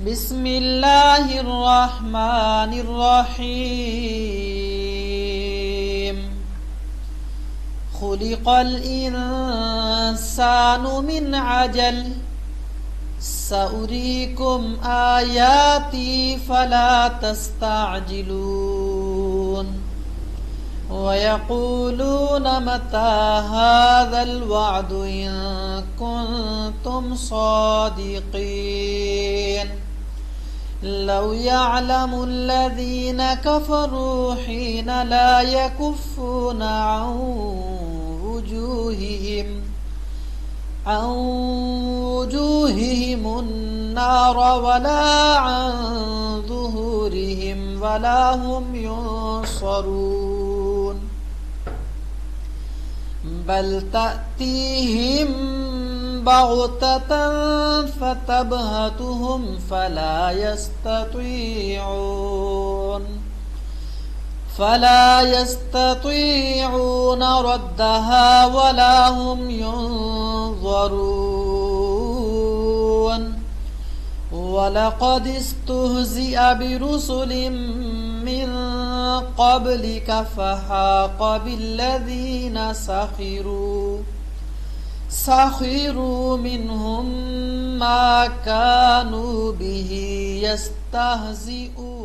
بسم الله الرحمن الرحيم خلق الإنسان من عجل سأريكم آياتي فلا تستعجلون ويقولون متى هذا الوعد إن كنتم صادقين لو يعلم الذين كفروا حين لا يكفون عن وجوههم النار ولا عن ظهورهم ولا هم ينصرون بل تأتيهم بغتة فتبهتهم فلا يستطيعون ردها ولا هم ينظرون ولقد استهزئ برسل من قبلك فحاق بالذين سخروا منهم ما كانوا به يستهزئون